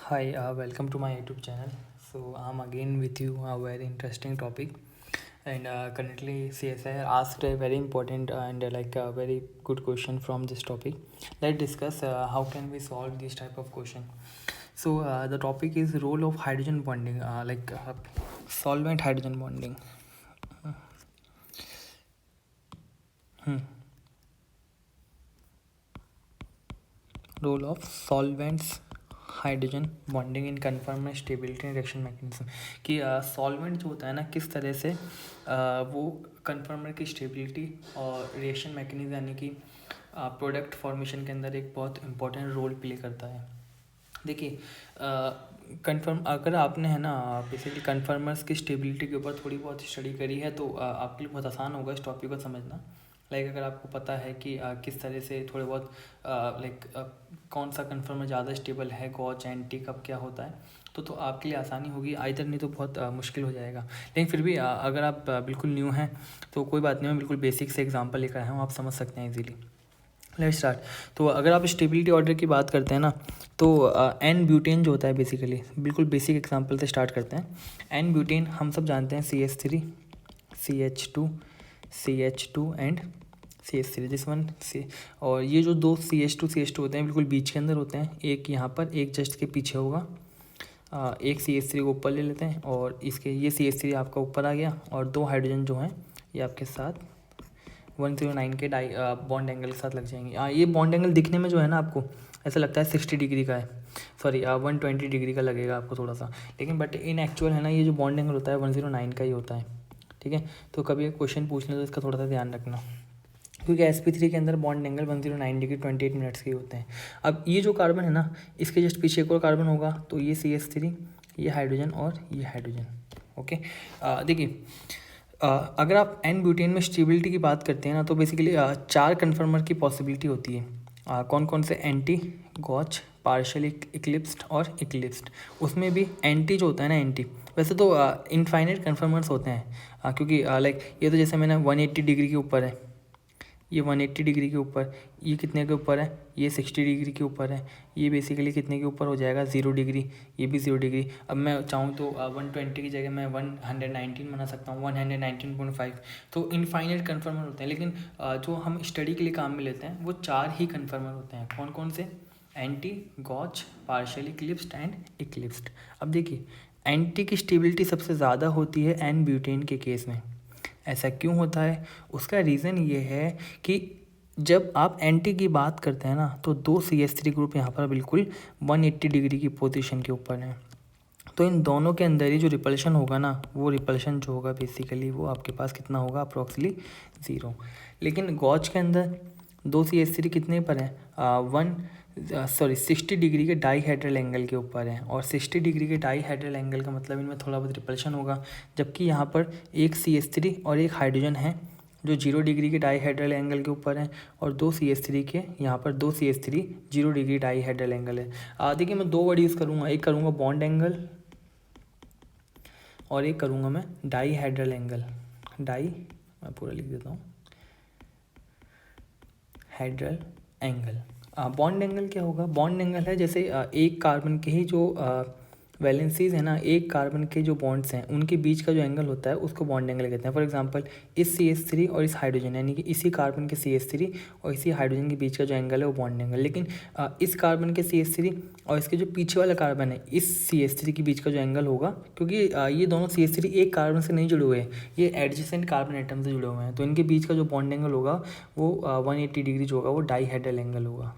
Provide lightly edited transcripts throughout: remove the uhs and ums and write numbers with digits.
Hi, welcome to my YouTube channel. So I'm again with you a very interesting topic, and currently CSI asked a very important and like a very good question from this topic. Let's discuss how can we solve this type of question. So the topic is role of hydrogen bonding, solvent hydrogen bonding. Hmm. Role of solvents hydrogen bonding in confirm stability and reaction mechanism कि solvent जो होता है ना किस तरह से वो कन्फर्मर की स्टेबिलिटी और रिएक्शन मैकेनिज्म यानी कि प्रोडक्ट फॉर्मेशन के अंदर एक बहुत इंपॉर्टेंट रोल प्ले करता है। देखिए कन्फर्म अगर आपने है ना बेसिकली कन्फर्मर्स की स्टेबिलिटी के ऊपर थोड़ी बहुत स्टडी करी है तो आपके लिए बहुत आसान होगा इस टॉपिक को समझना। लाइक अगर आपको पता है कि किस तरह से थोड़े बहुत कौन सा कन्फर्मर ज़्यादा स्टेबल है, गॉच एंटी कब क्या होता है, तो आपके लिए आसानी होगी। आइदर नहीं तो बहुत मुश्किल हो जाएगा। लेकिन फिर भी अगर आप बिल्कुल न्यू हैं तो कोई बात नहीं, मैं बिल्कुल बेसिक से एग्जांपल लेकर आया हूँ, आप समझ सकते हैं इजीली। Let's start. तो अगर आप स्टेबिलिटी ऑर्डर की बात करते हैं ना तो एन ब्यूटेन जो होता है बेसिकली, बिल्कुल बेसिक एग्जांपल से स्टार्ट करते हैं। एन ब्यूटेन हम सब जानते हैं CH3 CH2 CH2 and CH3 this one सी। और ये जो दो CH2 होते हैं बिल्कुल बीच के अंदर होते हैं, एक यहाँ पर एक जस्ट के पीछे होगा। एक CH3 को ऊपर ले लेते हैं और इसके ये CH3 आपका ऊपर आ गया और दो हाइड्रोजन जो हैं ये आपके साथ 109 के बॉन्ड एंगल के साथ लग जाएंगे। ये बॉन्ड एंगल दिखने में जो है ना आपको ऐसा लगता है 60 डिग्री का है, सॉरी 120 डिग्री का लगेगा आपको थोड़ा सा, लेकिन बट इन एक्चुअल है ना ये जो बॉन्ड एंगल होता है 109 का ही होता है। ठीक है, तो कभी क्वेश्चन पूछने तो इसका थोड़ा सा ध्यान रखना, क्योंकि sp3 के अंदर बॉन्ड एंगल 109 डिग्री 28 मिनट्स के होते हैं। अब ये जो कार्बन है ना इसके जस्ट पीछे एक और कार्बन होगा, तो ये CH3, ये हाइड्रोजन और ये हाइड्रोजन। ओके, देखिए अगर आप एन ब्यूटेन में स्टेबिलिटी की बात करते हैं ना तो बेसिकली 4 कन्फर्मर की पॉसिबिलिटी होती है। कौन कौन से? एंटी, गॉच, पार्शियल इक्लिप्स्ड और इक्लिप्स्ड। उसमें भी एंटी जो होता है ना, एंटी वैसे तो इनफाइनाइट कन्फर्मर्स होते हैं, क्योंकि लाइक ये तो जैसे मैंने 180 डिग्री के ऊपर है, ये 180 डिग्री के ऊपर, ये कितने के ऊपर है, ये 60 डिग्री के ऊपर है, ये बेसिकली कितने के ऊपर हो जाएगा 0 डिग्री, ये भी 0 डिग्री। अब मैं चाहूँ तो 120 की जगह मैं 119 बना सकता हूँ, 119.5। तो इनफाइनाइट कन्फर्मर होते हैं, लेकिन जो हम स्टडी के लिए काम में लेते हैं वो 4 ही कन्फर्मर होते हैं। कौन कौन से? Anti, gauche, partial eclipsed and eclipsed. अब देखिए एंटी की स्टेबिलिटी सबसे ज़्यादा होती है एन ब्यूटेन के केस में। ऐसा क्यों होता है? उसका रीज़न ये है कि जब आप एंटी की बात करते हैं ना तो दो CH3 ग्रुप यहाँ पर बिल्कुल 180 डिग्री की पोजीशन के ऊपर हैं, तो इन दोनों के अंदर ही जो रिपल्शन होगा ना वो रिपल्शन जो होगा बेसिकली वो आपके पास कितना होगा, अप्रोक्सीमेटली 0। लेकिन गॉच के अंदर दो CH3 कितने पर है, 60 डिग्री के डाईहेड्रल एंगल के ऊपर है, और 60 डिग्री के डाईहेड्रल एंगल का मतलब इनमें थोड़ा बहुत रिपल्शन होगा। जबकि यहाँ पर एक CH3 और एक हाइड्रोजन है जो 0 डिग्री के डाईहेड्रल एंगल के ऊपर है, और दो CH3 के यहाँ पर दो CH3 0 डिग्री डाईहेड्रल एंगल है। देखिए मैं दो वर्ड यूज़ करूँगा, एक करूँगा बॉन्ड एंगल और एक करूँगा मैं डाईहेड्रल एंगल। मैं पूरा लिख देता हूँ, हेड्रल एंगल। बॉन्ड एंगल क्या होगा? बॉन्ड एंगल है जैसे एक कार्बन के ही जो वैलेंसीज है ना, एक कार्बन के जो बॉन्ड्स हैं उनके बीच का जो एंगल होता है उसको बॉन्ड एंगल कहते हैं। फॉर एग्जांपल इस CH3 और इस हाइड्रोजन यानी कि इसी कार्बन के CH3 और इसी हाइड्रोजन के बीच का जो एंगल है वो बॉन्ड एंगल। लेकिन इस कार्बन के CH3 और इसके जो पीछे वाला कार्बन है इस CH3 के बीच का जो एंगल होगा, क्योंकि ये दोनों CH3 एक कार्बन से नहीं जुड़े हुए हैं, ये एडजेसेंट कार्बन एटम से जुड़े हुए हैं, तो इनके बीच का जो बॉन्ड एंगल होगा वो 180 डिग्री जो होगा वो डाईहेड्रल एंगल होगा।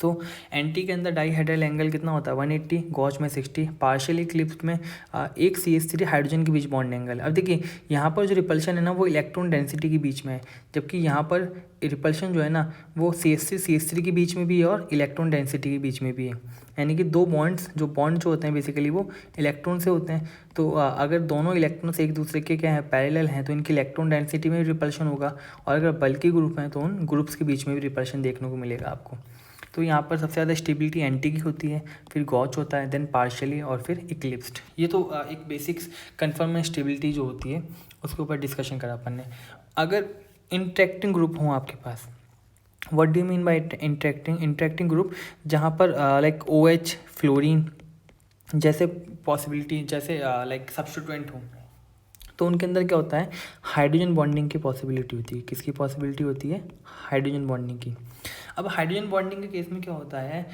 सो एंटी के अंदर डाईहेड्रल एंगल कितना होता है 180, गॉच में 60, पार्शियल इक्लिप्स में एक CH3 हाइड्रोजन के बीच बॉन्ड एंगल। अब देखिए यहाँ पर जो रिपल्शन है ना वो इलेक्ट्रॉन डेंसिटी के बीच में है, जबकि यहाँ पर रिपल्शन जो है ना वो CH3 के बीच में भी है और इलेक्ट्रॉन डेंसिटी के बीच में भी है। यानी कि दो बॉन्ड्स जो होते हैं बेसिकली वो इलेक्ट्रॉन से होते हैं, तो अगर दोनों इलेक्ट्रॉन्स एक दूसरे के क्या है, पैरेलल हैं, तो इनकी इलेक्ट्रॉन डेंसिटी में भी रिपल्शन होगा, और अगर बल्कि ग्रुप हैं तो उन ग्रुप्स के बीच में भी रिपल्शन देखने को मिलेगा आपको। तो यहाँ पर सबसे ज़्यादा स्टेबिलिटी एंटी की होती है, फिर गॉच होता है, देन पार्शियली और फिर इक्लिप्स्ड। ये तो एक बेसिक्स कन्फर्म में स्टेबिलिटी जो होती है उसके ऊपर डिस्कशन करा अपन ने। अगर इंटरेक्टिंग ग्रुप हो आपके पास, what do you mean by interacting group? जहाँ पर लाइक OH फ्लोरीन जैसे पॉसिबिलिटी, जैसे लाइक सब्स्टिट्यूएंट हो, तो उनके अंदर क्या होता है, हाइड्रोजन बॉन्डिंग की पॉसिबिलिटी होती है। किसकी पॉसिबिलिटी होती है? हाइड्रोजन बॉन्डिंग की। अब हाइड्रोजन बॉन्डिंग के केस में क्या होता है,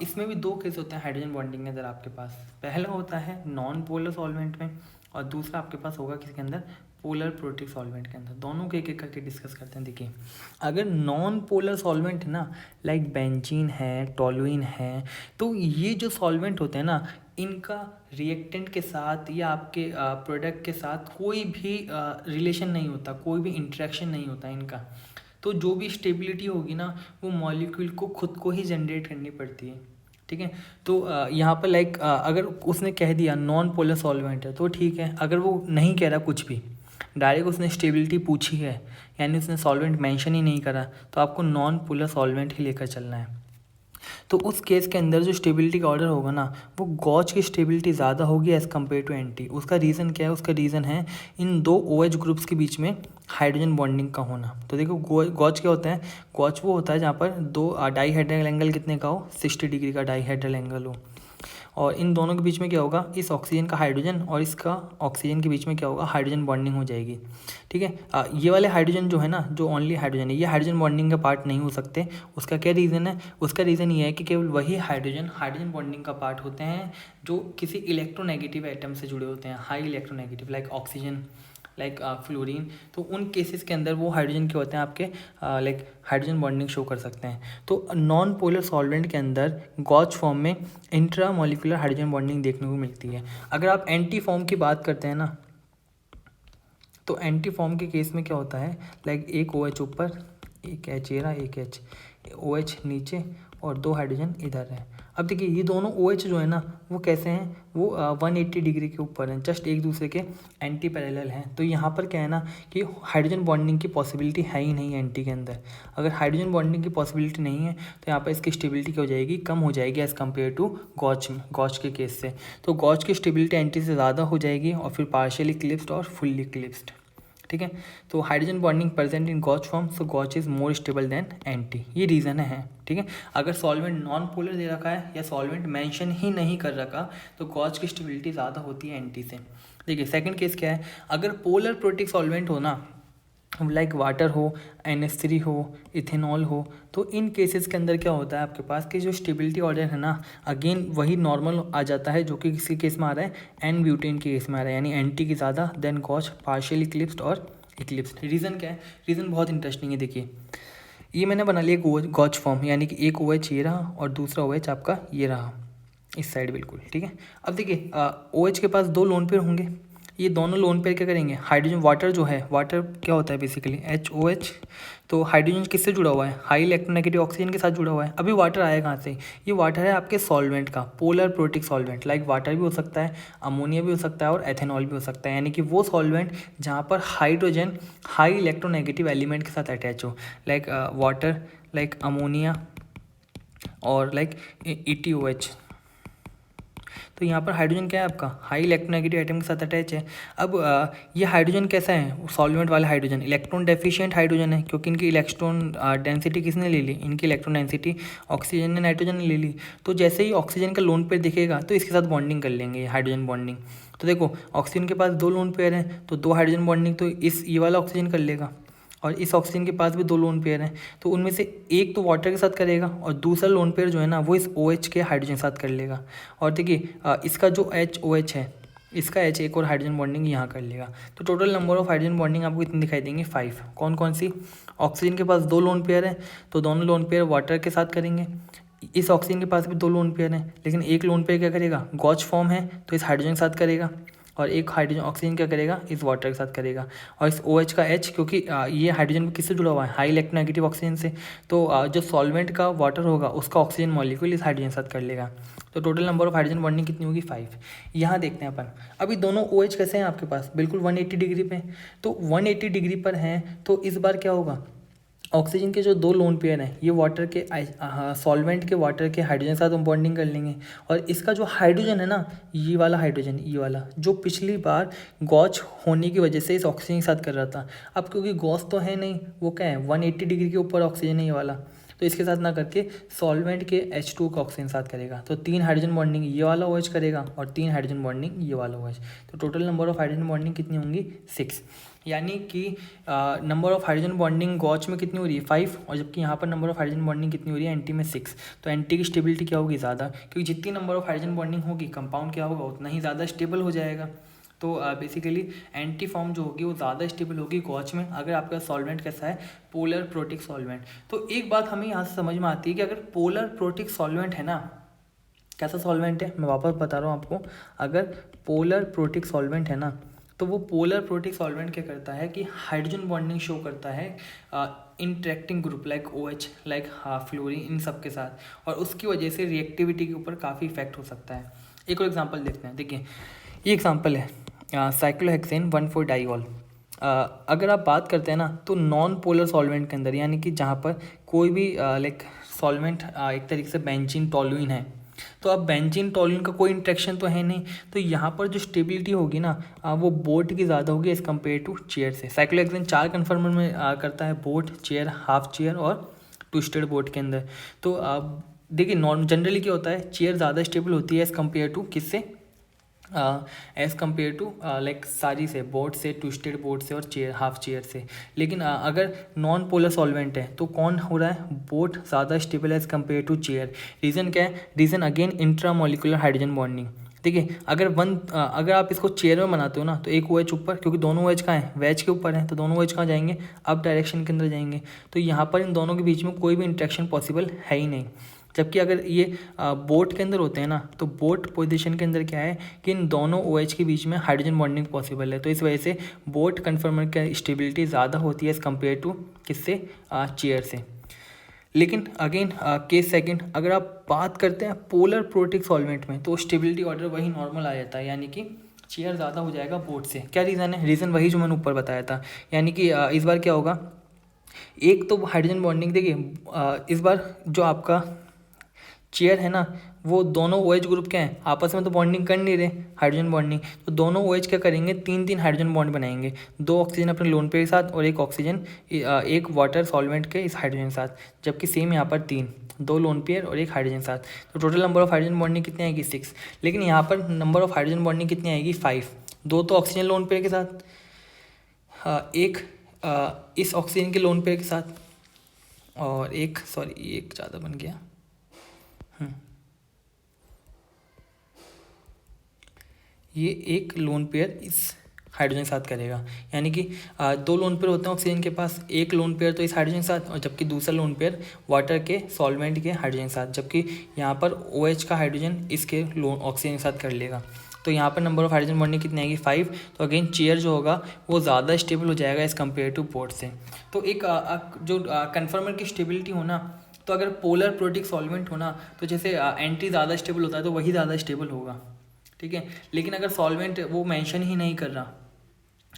इसमें भी दो केस होते हैं हाइड्रोजन बॉन्डिंग के अंदर आपके पास। पहला होता है नॉन पोलर सॉल्वेंट में, और दूसरा आपके पास होगा किसके अंदर, पोलर प्रोटिक सॉल्वेंट के अंदर। दोनों के एक एक करके डिस्कस करते हैं। देखिए, अगर नॉन पोलर सॉल्वेंट है ना, लाइक बेंजीन है, टोलुइन है, तो ये जो सॉल्वेंट होते हैं ना, इनका रिएक्टेंट के साथ या आपके प्रोडक्ट के साथ कोई भी रिलेशन नहीं होता, कोई भी इंटरेक्शन नहीं होता इनका। तो जो भी स्टेबिलिटी होगी ना, वो मॉलिक्यूल को खुद को ही जनरेट करनी पड़ती है। ठीक है, तो यहाँ पर लाइक अगर उसने कह दिया नॉन पोलर सॉल्वेंट है तो ठीक है। अगर वो नहीं कह रहा कुछ भी, डायरेक्ट उसने स्टेबिलिटी पूछी है, यानी उसने सॉल्वेंट मेंशन ही नहीं करा, तो आपको नॉन पोलर सॉल्वेंट ही लेकर चलना है। तो उस केस के अंदर जो स्टेबिलिटी का ऑर्डर होगा ना, वो गॉच की स्टेबिलिटी ज़्यादा होगी एज़ कम्पेयर टू एंटी। उसका रीज़न क्या है? उसका रीज़न है इन दो OH ग्रुप्स के बीच में हाइड्रोजन बॉन्डिंग का होना। तो देखो, गॉच क्या होता है? गॉच वो होता है जहाँ पर दो डाईहेड्रल एंगल कितने का हो, 60 डिग्री का डाईहेड्रल एंगल हो, और इन दोनों के बीच में क्या होगा, इस ऑक्सीजन का हाइड्रोजन और इसका ऑक्सीजन के बीच में क्या होगा, हाइड्रोजन बॉन्डिंग हो जाएगी। ठीक है, ये वाले हाइड्रोजन जो है ना, जो ओनली हाइड्रोजन है, ये हाइड्रोजन बॉन्डिंग का पार्ट नहीं हो सकते। उसका क्या रीज़न है? उसका रीज़न ये है कि केवल वही हाइड्रोजन बॉन्डिंग का पार्ट होते हैं जो किसी इलेक्ट्रोनेगेटिव एटम से जुड़े होते हैं, high electronegative, like oxygen, like fluorine. तो उन केसेस के अंदर वो हाइड्रोजन के होते हैं आपके लाइक हाइड्रोजन बॉन्डिंग शो कर सकते हैं। तो नॉन पोलर सॉल्वेंट के अंदर गॉच फॉर्म में इंट्रा मॉलिक्यूलर हाइड्रोजन बॉन्डिंग देखने को मिलती है। अगर आप एंटी फॉर्म की बात करते हैं ना, तो एंटी फॉर्म के केस में क्या होता है, लाइक एक OH ऊपर, एक H ये रहा, एक H, OH नीचे और दो हाइड्रोजन इधर है। अब देखिए, ये दोनों OH जो है ना, वो कैसे हैं, वो 180 डिग्री के ऊपर हैं, जस्ट एक दूसरे के एंटी पैरेलल हैं। तो यहाँ पर क्या है ना, कि हाइड्रोजन बॉन्डिंग की पॉसिबिलिटी है ही नहीं एंटी के अंदर। अगर हाइड्रोजन बॉन्डिंग की पॉसिबिलिटी नहीं है, तो यहाँ पर इसकी स्टेबिलिटी क्या हो जाएगी, कम हो जाएगी एज़ कम्पेयर टू गॉच के केस से। तो गॉच की स्टेबिलिटी एंटी से ज़्यादा हो जाएगी, और फिर पार्शियली क्लिप्स्ड और फुल्ली क्लिप्स्ड। ठीक है, तो hydrogen bonding present in gauche form, so gauche is more stable than anti, ये रीज़न है। ठीक है, अगर सॉल्वेंट नॉन पोलर दे रखा है या सॉल्वेंट मेंशन ही नहीं कर रखा, तो गॉच की स्टेबिलिटी ज़्यादा होती है एंटी से। देखिए, सेकंड केस क्या है, अगर पोलर प्रोटिक सॉल्वेंट हो ना, लाइक वाटर हो, NH3 हो, इथेनॉल हो, तो इन केसेस के अंदर क्या होता है आपके पास कि जो स्टेबिलिटी ऑर्डर है ना, अगेन वही नॉर्मल आ जाता है, जो कि किसी केस में आ रहा है, एन ब्यूटेन के केस में आ रहा है, यानी एंटी की ज़्यादा, देन गॉच पार्शियली इक्लिप्स्ड और इक्लिप्स्ड। रीज़न क्या है? रीज़न बहुत इंटरेस्टिंग है। देखिए, ये मैंने बना लिया गॉच फॉर्म, यानी कि एक OH ये रहा और दूसरा OH आपका ये रहा इस साइड, बिल्कुल ठीक है। अब देखिए, OH के पास दो लोन पेयर होंगे, ये दोनों लोन पेयर क्या करेंगे, हाइड्रोजन, वाटर जो है, वाटर क्या होता है बेसिकली HOH, तो हाइड्रोजन किससे जुड़ा हुआ है, हाई इलेक्ट्रोनेगेटिव ऑक्सीजन के साथ जुड़ा हुआ है। अभी वाटर आया कहाँ से? ये वाटर है आपके सॉल्वेंट का, polar protic solvent, like water भी हो सकता है, अमोनिया भी हो सकता है और एथेनॉल भी हो सकता है, यानी कि वो सॉल्वेंट जहाँ पर हाइड्रोजन हाई इलेक्ट्रोनेगेटिव एलिमेंट के साथ अटैच हो, लाइक वाटर, लाइक अमोनिया और लाइक ETOH। तो यहाँ पर हाइड्रोजन क्या है आपका, हाई इलेक्ट्रोनेगेटिव एटम के साथ अटैच है। अब ये हाइड्रोजन कैसा है, सॉल्वेंट वाला हाइड्रोजन इलेक्ट्रॉन डेफिशिएंट हाइड्रोजन है, क्योंकि इनकी इलेक्ट्रॉन डेंसिटी किसने ले ली, इनकी इलेक्ट्रॉन डेंसिटी ऑक्सीजन ने, नाइट्रोजन ने ले ली। तो जैसे ही ऑक्सीजन का लोन पेयर दिखेगा, तो इसके साथ बॉन्डिंग कर लेंगे, हाइड्रोजन बॉन्डिंग। तो देखो, ऑक्सीजन के पास दो लोन पेयर हैं, तो दो हाइड्रोजन बॉन्डिंग तो ये वाला ऑक्सीजन कर लेगा, और इस ऑक्सीजन के पास भी दो लोन पेयर हैं, तो उनमें से एक तो वाटर के साथ करेगा और दूसरा लोन पेयर जो है ना, वो इस OH के हाइड्रोजन के साथ कर लेगा। और देखिए, इसका जो HOH है, इसका H एक और हाइड्रोजन बॉन्डिंग यहाँ कर लेगा। तो total number of hydrogen bonding आपको इतनी दिखाई देंगे 5। कौन कौन सी? ऑक्सीजन के पास दो लोन पेयर है, तो दोनों लोन पेयर वाटर के साथ करेंगे। इस ऑक्सीजन के पास भी दो लोन पेयर हैं, लेकिन एक लोन पेयर क्या करेगा, गॉच फॉर्म है, तो इस हाइड्रोजन के साथ करेगा, और एक हाइड्रोजन ऑक्सीजन क्या करेगा, इस वाटर के साथ करेगा। और इस OH का H, क्योंकि ये हाइड्रोजन किससे जुड़ा हुआ है, हाई इलेक्ट्रोनेगेटिव ऑक्सीजन से, तो जो सॉल्वेंट का वाटर होगा, उसका ऑक्सीजन मॉलिक्यूल इस हाइड्रोजन के साथ कर लेगा। तो total number of hydrogen bonding कितनी होगी, 5। यहाँ देखते हैं अपन, अभी दोनों OH कैसे हैं आपके पास, बिल्कुल 180 डिग्री पे। तो 180 डिग्री पर हैं, तो इस बार क्या होगा, ऑक्सीजन के जो दो लोन पेयर हैं ये वाटर के सॉल्वेंट के वाटर के हाइड्रोजन साथ बॉन्डिंग कर लेंगे, और इसका जो हाइड्रोजन है ना, ये वाला हाइड्रोजन, ये वाला जो पिछली बार गॉच होने की वजह से इस ऑक्सीजन के साथ कर रहा था, अब क्योंकि गॉच तो है नहीं, वो क्या है 180 डिग्री के ऊपर ऑक्सीजन है ये वाला, तो इसके साथ ना करके सॉल्वेंट के H2 का ऑक्सीजन साथ करेगा, तो 3 हाइड्रोजन बॉन्डिंग ये वाला OH करेगा और 3 हाइड्रोजन बॉन्डिंग ये वाला OH, तो total number of hydrogen bonding कितनी होंगी 6। यानी कि नंबर ऑफ हाइड्रोजन बॉन्डिंग गॉच में कितनी हो रही है 5, और जबकि यहाँ पर नंबर ऑफ हाइड्रोजन बॉन्डिंग कितनी हो रही है एंटी में 6, तो एंटी की स्टेबिलिटी क्या होगी ज़्यादा, क्योंकि जितनी नंबर ऑफ हाइड्रोजन बॉन्डिंग होगी कंपाउंड क्या होगा उतना ही ज़्यादा स्टेबल हो जाएगा। तो बेसिकली एंटी फॉर्म जो होगी वो ज़्यादा स्टेबल होगी गॉच में, अगर आपका सॉल्वेंट कैसा है पोलर प्रोटिक सॉल्वेंट। तो एक बात हमें यहाँ से समझ में आती है कि अगर पोलर प्रोटिक सॉल्वेंट है ना, कैसा सॉल्वेंट है मैं वापस बता रहा हूँ आपको, अगर पोलर प्रोटिक सॉल्वेंट है ना, तो वो पोलर प्रोटिक सॉल्वेंट क्या करता है कि हाइड्रोजन बॉन्डिंग शो करता है interacting group like OH like fluorine इन सब के साथ, और उसकी वजह से रिएक्टिविटी के ऊपर काफ़ी इफेक्ट हो सकता है। एक और एग्जांपल देखते हैं, देखिए ये एग्जांपल है साइक्लोहेक्सेन 1,4 डाइऑल। अगर आप बात करते हैं ना तो नॉन पोलर सॉल्वेंट के अंदर, यानी कि जहाँ पर कोई भी लाइक सॉल्वेंट एक तरीके से बेंजीन टॉलुइन है, तो अब बेंजीन टॉलुइन का कोई इंट्रैक्शन तो है नहीं, तो यहाँ पर जो स्टेबिलिटी होगी ना वो बोट की ज़्यादा होगी एज़ कम्पेयर टू चेयर से। साइक्लोहेक्सेन 4 कन्फर्मर में करता है, बोट, चेयर, हाफ चेयर और ट्विस्टेड बोट के अंदर। तो देखिए नॉर्म जनरली क्या होता है, चेयर ज़्यादा स्टेबल होती है एज़ कम्पेयर टू किससे, एज़ कम्पेयर टू लाइक सारी से, बोट से, ट्विस्टेड बोट से और चेयर, हाफ चेयर से। लेकिन अगर नॉन पोलर सॉल्वेंट है तो कौन हो रहा है, बोट ज़्यादा stable as compared to chair. Reason क्या है, reason again intramolecular hydrogen bonding. देखिए अगर आप इसको चेयर में बनाते हो ना तो एक OH ऊपर, क्योंकि दोनों OH कहाँ है वेज के ऊपर है, तो दोनों OH कहाँ जाएंगे अप डायरेक्शन के अंदर जाएंगे, तो यहाँ पर इन दोनों के बीच में कोई भी इंट्रैक्शन पॉसिबल है ही नहीं। जबकि अगर ये बोट के अंदर होते हैं ना, तो बोट पोजीशन के अंदर क्या है कि इन दोनों OH के बीच में हाइड्रोजन बॉन्डिंग पॉसिबल है, तो इस वजह से बोट कन्फर्मर की स्टेबिलिटी ज़्यादा होती है एज़ कम्पेयर टू किससे, चेयर से। लेकिन अगेन केस सेकंड, अगर आप बात करते हैं पोलर प्रोटिक सॉल्वेंट में, तो स्टेबिलिटी ऑर्डर वही नॉर्मल आ जाता है, यानी कि चेयर ज़्यादा हो जाएगा बोट से। क्या रीज़न है, रीज़न वही जो मैंने ऊपर बताया था, यानी कि इस बार क्या होगा, एक तो हाइड्रोजन बॉन्डिंग, देखिए इस बार जो आपका चेयर है ना, वो दोनों OH ग्रुप क्या हैं आपस में तो बॉन्डिंग कर नहीं रहे हाइड्रोजन बॉन्डिंग, तो दोनों OH क्या करेंगे 3-3 हाइड्रोजन बॉन्ड बनाएंगे, 2 ऑक्सीजन अपने लोन पेयर के साथ और 1 ऑक्सीजन एक वाटर सॉल्वेंट के इस हाइड्रोजन के साथ, जबकि सेम यहाँ पर 2 लोन पेयर और 1 हाइड्रोजन साथ, तो total number of hydrogen bonding कितनी आएगी 6। लेकिन यहाँ पर नंबर ऑफ हाइड्रोजन बॉन्डिंग कितनी आएगी 5, 2 तो ऑक्सीजन लोन पेयर के साथ, एक इस ऑक्सीजन के लोन पेयर के साथ, और एक ज़्यादा बन गया, ये एक लोन पेयर इस हाइड्रोजन के साथ करेगा, यानी कि 2 लोन पेयर होते हैं ऑक्सीजन के पास, एक लोन पेयर तो इस हाइड्रोजन के साथ और जबकि दूसरा लोन पेयर वाटर के सॉल्वेंट के हाइड्रोजन के साथ, जबकि यहाँ पर OH का हाइड्रोजन इसके लोन ऑक्सीजन के साथ कर लेगा, तो यहाँ पर नंबर ऑफ हाइड्रोजन बॉन्डिंग कितनी आएगी 5, तो अगेन चेयर जो होगा वो ज़्यादा स्टेबल हो जाएगा एज़ कम्पेयर टू बोट से। तो एक जो कन्फर्मर की स्टेबिलिटी होना, तो अगर पोलर प्रोटिक सॉल्वेंट होना तो जैसे एंटी ज़्यादा स्टेबल होता है तो वही ज़्यादा स्टेबल होगा, ठीक है। लेकिन अगर सॉल्वेंट वो मेंशन ही नहीं कर रहा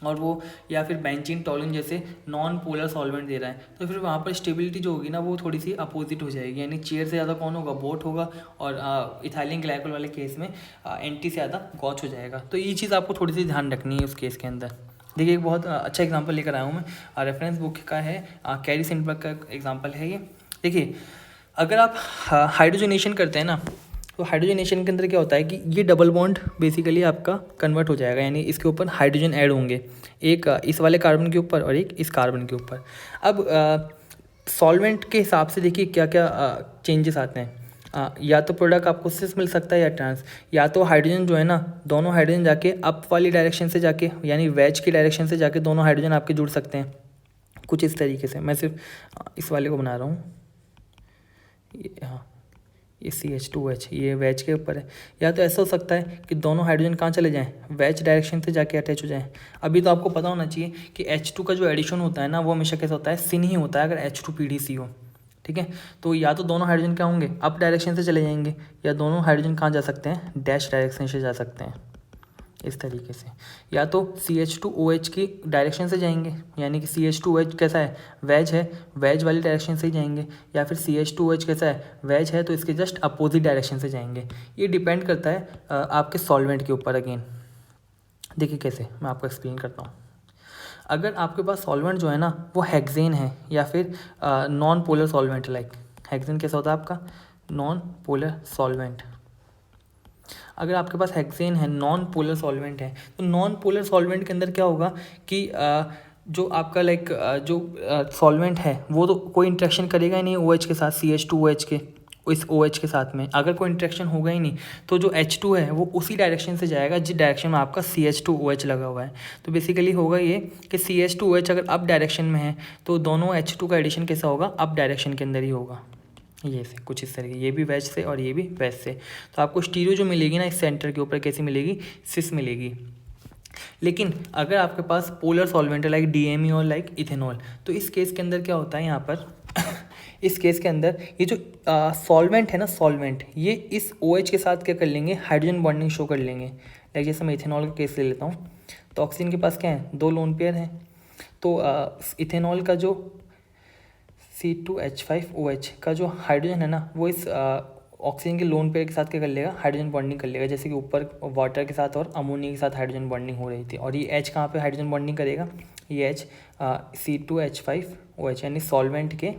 और वो या फिर बेंजीन टॉलुइन जैसे नॉन पोलर सॉल्वेंट दे रहा है, तो फिर वहाँ पर स्टेबिलिटी जो होगी ना वो थोड़ी सी अपोजिट हो जाएगी, यानी चेयर से ज़्यादा कौन होगा बोट होगा, और इथाइलिन ग्लाइकोल वाले केस में एंटी से ज़्यादा गॉच हो जाएगा। तो ये चीज़ आपको थोड़ी सी ध्यान रखनी है उस केस के अंदर। देखिए एक बहुत अच्छा एग्जाम्पल लेकर आया हूँ मैं, रेफरेंस बुक का है, कैरी सेंटबर्ग का एग्जाम्पल है ये। देखिए अगर आप हाइड्रोजनेशन करते हैं ना, तो हाइड्रोजनेशन के अंदर क्या होता है कि ये डबल बॉन्ड बेसिकली आपका कन्वर्ट हो जाएगा, यानी इसके ऊपर हाइड्रोजन ऐड होंगे, एक इस वाले कार्बन के ऊपर और एक इस कार्बन के ऊपर। अब सॉल्वेंट के हिसाब से देखिए क्या क्या चेंजेस आते हैं, या तो प्रोडक्ट आपको सिस मिल सकता है या ट्रांस, या तो हाइड्रोजन जो है ना, दोनों हाइड्रोजन जाके अप वाली डायरेक्शन से जाके, यानी वेज की डायरेक्शन से जाके दोनों हाइड्रोजन आपके जुड़ सकते हैं कुछ इस तरीके से। मैं सिर्फ इस वाले को बना रहा हूँ, हाँ ये CH2H ये वेज के ऊपर है। या तो ऐसा हो सकता है कि दोनों हाइड्रोजन कहाँ चले जाएं, वेज डायरेक्शन से जाके अटैच हो जाएं। अभी तो आपको पता होना चाहिए कि H2 का जो एडिशन होता है ना वो हमेशा कैसा होता है, सिन ही होता है अगर H2PDC हो, ठीक है। तो या तो दोनों हाइड्रोजन क्या होंगे अप डायरेक्शन से चले जाएंगे, या दोनों हाइड्रोजन कहाँ जा सकते हैं, डैश डायरेक्शन से जा सकते हैं, इस तरीके से, या तो CH2OH की डायरेक्शन से जाएंगे, यानी कि CH2OH कैसा है, वेज है, वेज वाली डायरेक्शन से ही जाएंगे, या फिर CH2OH कैसा है, वेज है, तो इसके जस्ट अपोजिट डायरेक्शन से जाएंगे। ये डिपेंड करता है आपके सॉल्वेंट के ऊपर। अगेन देखिए कैसे, मैं आपको एक्सप्लेन करता हूँ। अगर आपके पास सॉल्वेंट जो है ना वो हेक्सेन है या फिर non polar solvent, like hexane कैसा होता है आपका, नॉन पोलर सॉल्वेंट। अगर आपके पास हेक्सेन है, नॉन पोलर सॉल्वेंट है, तो नॉन पोलर सॉल्वेंट के अंदर क्या होगा कि जो आपका लाइक जो सॉल्वेंट है वो तो कोई इंट्रैक्शन करेगा ही नहीं OH के साथ, CH2OH के इस OH के साथ में। अगर कोई इंट्रैक्शन होगा ही नहीं तो जो H2 है वो उसी डायरेक्शन से जाएगा जिस डायरेक्शन में आपका CH2OH लगा हुआ है। तो बेसिकली होगा ये कि CH2OH अगर अप डायरेक्शन में है तो दोनों H2 का एडिशन कैसा होगा, अप डायरेक्शन के अंदर ही होगा। ये से कुछ इस तरीके, ये भी वेज से और ये भी वेज से। तो आपको स्टीरियो जो मिलेगी ना इस सेंटर के ऊपर कैसी मिलेगी, सिस मिलेगी। लेकिन अगर आपके पास पोलर सॉल्वेंट है लाइक DME और लाइक इथेनॉल, तो इस केस के अंदर क्या होता है यहाँ पर इस केस के अंदर ये जो सॉल्वेंट है ना, सॉल्वेंट ये इस OH के साथ क्या कर लेंगे, हाइड्रोजन बॉन्डिंग शो कर लेंगे। लाइक जैसे मैं इथेनॉल का केस ले लेता हूँ, तो ऑक्सीजन के पास क्या है, 2 लोन पेयर हैं। तो इथेनॉल का जो C2H5OH का जो हाइड्रोजन है ना वो इस ऑक्सीजन के लोन पेयर के साथ क्या कर लेगा, हाइड्रोजन बॉन्डिंग कर लेगा। जैसे कि ऊपर वाटर के साथ और अमोनिया के साथ हाइड्रोजन बॉन्डिंग हो रही थी, और ये H कहाँ पे हाइड्रोजन बॉन्डिंग करेगा, ये H C2H5OH यानी सॉल्वेंट के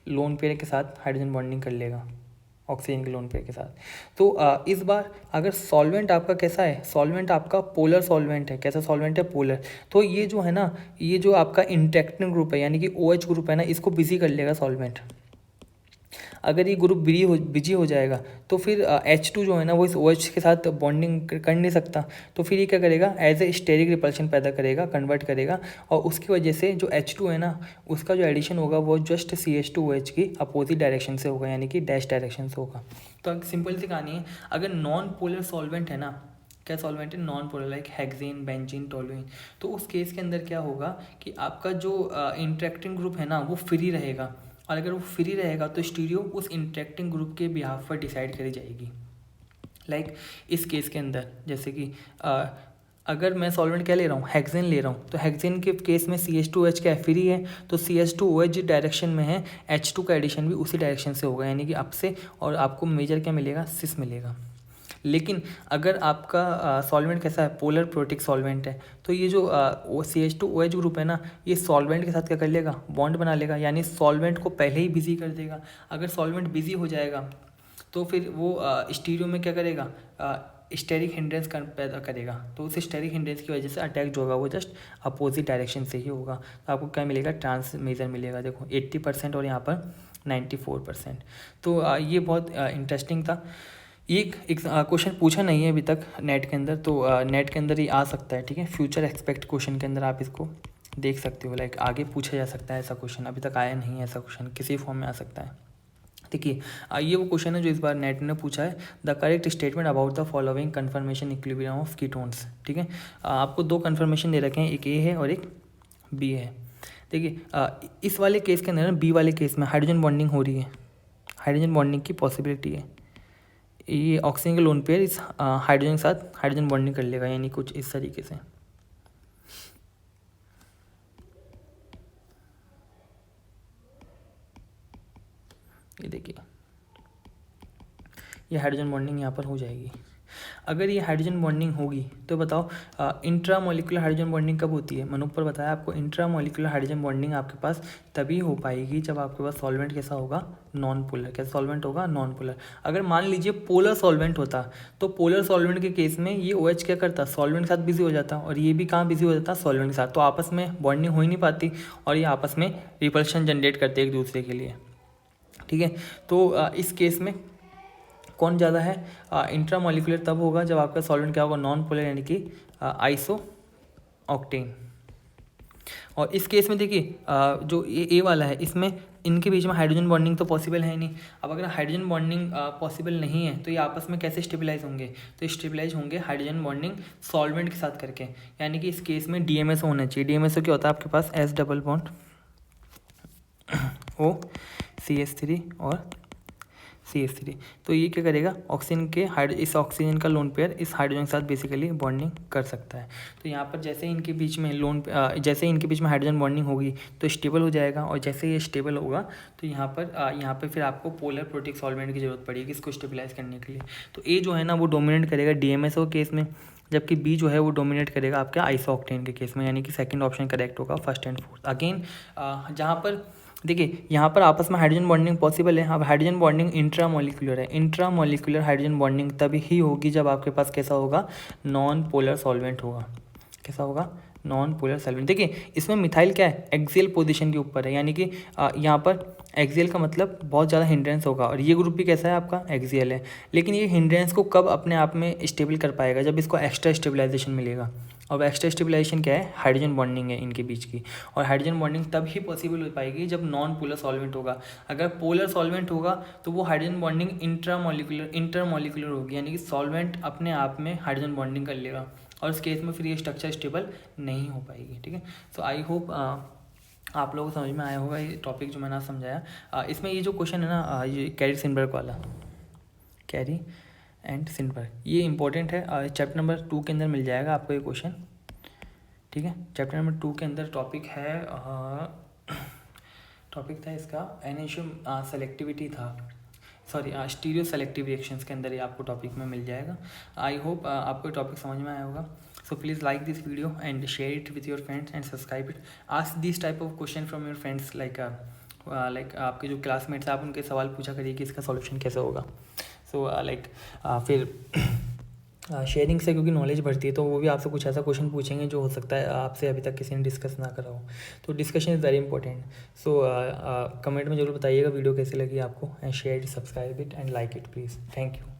लोन पेयर के साथ हाइड्रोजन बॉन्डिंग कर लेगा ऑक्सीजन के लोन पेयर के साथ। तो इस बार अगर सॉल्वेंट आपका कैसा है, सॉल्वेंट आपका पोलर सॉल्वेंट है, कैसा सॉल्वेंट है, पोलर, तो ये जो है ना, ये जो आपका इंटरेक्टिंग ग्रुप है यानी कि OH ग्रुप है ना, इसको बिजी कर लेगा सॉल्वेंट। अगर ये ग्रुप बिजी हो जाएगा तो फिर H2 जो है ना वो इस OH के साथ बॉन्डिंग कर नहीं सकता, तो फिर ये क्या करेगा, एज ए स्टेरिक रिपल्शन पैदा करेगा, कन्वर्ट करेगा, और उसकी वजह से जो H2 है ना उसका जो एडिशन होगा वो जस्ट CH2OH की अपोजिट डायरेक्शन से होगा, यानी कि डैश डायरेक्शन से होगा। तो सिंपल सी कहानी है, अगर नॉन पोलर सॉल्वेंट है ना, क्या सॉल्वेंट है, non polar like hexane, benzene, toluene, तो उस केस के अंदर क्या होगा कि आपका जो इंटरेक्टिंग ग्रुप है ना वो फ्री रहेगा, और अगर वो फ्री रहेगा तो स्टीरियो उस इंटरेक्टिंग ग्रुप के बिहाफ पर डिसाइड करी जाएगी। लाइक इस केस के अंदर जैसे कि अगर मैं सॉल्वेंट क्या ले रहा हूँ, हेक्सेन ले रहा हूँ, तो हेक्सेन के केस में CH2OH क्या फ्री है, तो CH2OH जिस डायरेक्शन में है H2 का एडिशन भी उसी डायरेक्शन से होगा, यानी कि अप से, और आपको मेजर क्या मिलेगा, सिस मिलेगा। लेकिन अगर आपका सॉल्वेंट कैसा है, पोलर प्रोटिक सॉल्वेंट है, तो ये जो CH2OH ग्रुप है ना ये सॉल्वेंट के साथ क्या कर लेगा, बॉन्ड बना लेगा, यानी सॉल्वेंट को पहले ही बिजी कर देगा। अगर सॉल्वेंट बिजी हो जाएगा तो फिर वो स्टीरियो में क्या करेगा, स्टेरिक हिंड्रेंस पैदा करेगा, तो उस स्टेरिक हिंड्रेंस की वजह से अटैक जो होगा वो जस्ट अपोजिट डायरेक्शन से ही होगा। तो आपको क्या मिलेगा, ट्रांस मेजर मिलेगा, देखो 80% और यहाँ पर 94%। तो ये बहुत इंटरेस्टिंग था। एक क्वेश्चन पूछा नहीं है अभी तक नेट के अंदर, तो नेट के अंदर ही आ सकता है, ठीक है, फ्यूचर एक्सपेक्ट क्वेश्चन के अंदर आप इसको देख सकते हो, लाइक आगे पूछा जा सकता है ऐसा क्वेश्चन, अभी तक आया नहीं है ऐसा क्वेश्चन, किसी फॉर्म में आ सकता है। देखिए ये वो क्वेश्चन है जो इस बार नेट ने पूछा है, the correct statement about the following confirmation equilibrium of ketones, ठीक है। आपको 2 कन्फर्मेशन दे रखे हैं, एक A है और एक B है। देखिए इस वाले केस के अंदर, B वाले केस में हाइड्रोजन बॉन्डिंग हो रही है, हाइड्रोजन बॉन्डिंग की पॉसिबिलिटी है, ये ऑक्सीजन के लोन पेयर इस हाइड्रोजन के साथ हाइड्रोजन बॉन्डिंग कर लेगा, यानी कुछ इस तरीके से। ये देखिए ये हाइड्रोजन बॉन्डिंग यहाँ पर हो जाएगी। अगर ये हाइड्रोजन बॉन्डिंग होगी तो बताओ इंट्रा मॉलिक्यूलर हाइड्रोजन बॉन्डिंग कब होती है, मैंने ऊपर बताया आपको, इंट्रा मॉलिक्यूलर हाइड्रोजन बॉन्डिंग आपके पास तभी हो पाएगी जब आपके पास सॉल्वेंट कैसा होगा, नॉन पोलर। कैसा सॉल्वेंट होगा, नॉन पोलर। अगर मान लीजिए पोलर सॉल्वेंट होता तो पोलर सॉल्वेंट के केस में ये OH क्या करता, सॉल्वेंट के साथ बिजी हो जाता, और ये भी कहाँ बिजी हो जाता, सॉल्वेंट के साथ, तो आपस में बॉन्डिंग हो ही नहीं पाती और ये आपस में रिपल्शन जनरेट करते एक दूसरे के लिए, ठीक है। तो इस केस में कौन ज़्यादा है, इंट्रा मॉलिक्यूलर तब होगा जब आपका सॉल्वेंट क्या होगा, नॉन पोलर, यानी कि आइसो ऑक्टेन। और इस केस में देखिए जो ए वाला है इसमें इनके बीच में हाइड्रोजन बॉन्डिंग तो पॉसिबल है नहीं। अब अगर हाइड्रोजन बॉन्डिंग पॉसिबल नहीं है तो ये आपस में कैसे स्टेबलाइज होंगे, तो स्टेबलाइज होंगे हाइड्रोजन बॉन्डिंग सॉल्वेंट के साथ करके, यानी कि इस केस में DMSO होना चाहिए। DMSO क्या होता है आपके पास, S double bond O CH3 और CH3। तो ये क्या करेगा, ऑक्सीजन के इस ऑक्सीजन का लोन पेयर इस हाइड्रोजन के साथ बेसिकली बॉन्डिंग कर सकता है। तो यहाँ पर जैसे इनके बीच में जैसे इनके बीच में हाइड्रोजन बॉन्डिंग होगी तो स्टेबल हो जाएगा, और जैसे ये स्टेबल होगा तो यहाँ पर फिर आपको पोलर प्रोटिक सॉल्वेंट की जरूरत पड़ेगी इसको स्टेबलाइज करने के लिए। तो ए जो है ना वो डोमिनेट करेगा DMSO केस में, जबकि बी जो है वो डोमिनेट करेगा आपके आइसोक्टेन के केस में, यानी कि सेकंड ऑप्शन करेक्ट होगा, फर्स्ट एंड फोर्थ। अगेन जहाँ पर देखिए यहाँ पर आपस में हाइड्रोजन बॉन्डिंग पॉसिबल है। अब हाइड्रोजन बॉन्डिंग इंट्रामोलिकुलर है, इंट्रामोलिकुलर हाइड्रोजन बॉन्डिंग तभी ही होगी जब आपके पास कैसा होगा, नॉन पोलर सॉल्वेंट होगा। कैसा होगा, नॉन पोलर सॉल्वेंट। देखिए इसमें मिथाइल क्या है, एक्सियल पोजीशन के ऊपर है, यानी कि यहाँ पर एक्सियल का मतलब बहुत ज़्यादा हिंड्रेंस होगा, और ये ग्रुप भी कैसा है आपका, एक्सियल है। लेकिन ये हिंड्रेंस को कब अपने आप में स्टेबल कर पाएगा, जब इसको एक्स्ट्रा स्टेबलाइजेशन मिलेगा। और एक्स्ट्रा स्टेबलाइजेशन क्या है, हाइड्रोजन बॉन्डिंग है इनके बीच की, और हाइड्रोजन बॉन्डिंग तब ही पॉसिबल हो पाएगी जब नॉन पोलर सॉल्वेंट होगा। अगर पोलर सॉल्वेंट होगा तो वो हाइड्रोजन बॉन्डिंग इंटरमोलिकुलर होगी, यानी कि सॉल्वेंट अपने आप में हाइड्रोजन बॉन्डिंग कर लेगा, और इस केस में फिर ये स्ट्रक्चर स्टेबल नहीं हो पाएगी। ठीक है, सो आई होप आप लोगों को समझ में आया होगा ये टॉपिक जो मैंने समझाया। इसमें ये जो क्वेश्चन है ना, ये कैरी सिनबर्ग वाला, कैरी एंड सिनबर्ग, ये इंपॉर्टेंट है। चैप्टर नंबर 2 के अंदर मिल जाएगा आपको ये क्वेश्चन। ठीक है, चैप्टर नंबर 2 के अंदर टॉपिक है, टॉपिक था इसका एनेशियम सेलेक्टिविटी था, सॉरी स्टीरियो सेलेक्टिव रिएक्शंस के अंदर ये आपको टॉपिक में मिल जाएगा। आई होप आपको टॉपिक समझ में आया होगा। So please like this video and share it with your friends and subscribe it. Ask this type of question from your friends, like आपके जो क्लासमेट्स हैं आप उनके सवाल पूछा करिए कि इसका सॉल्यूशन कैसे होगा। सो फिर शेयरिंग से क्योंकि नॉलेज बढ़ती है, तो वो भी आपसे कुछ ऐसा क्वेश्चन पूछेंगे जो हो सकता है आपसे अभी तक किसी ने डिस्कस ना करा हो। तो discussion is very important. So comment में जरूर बताइएगा वीडियो कैसी लगी आपको, and share it, subscribe it and like it please. Thank you.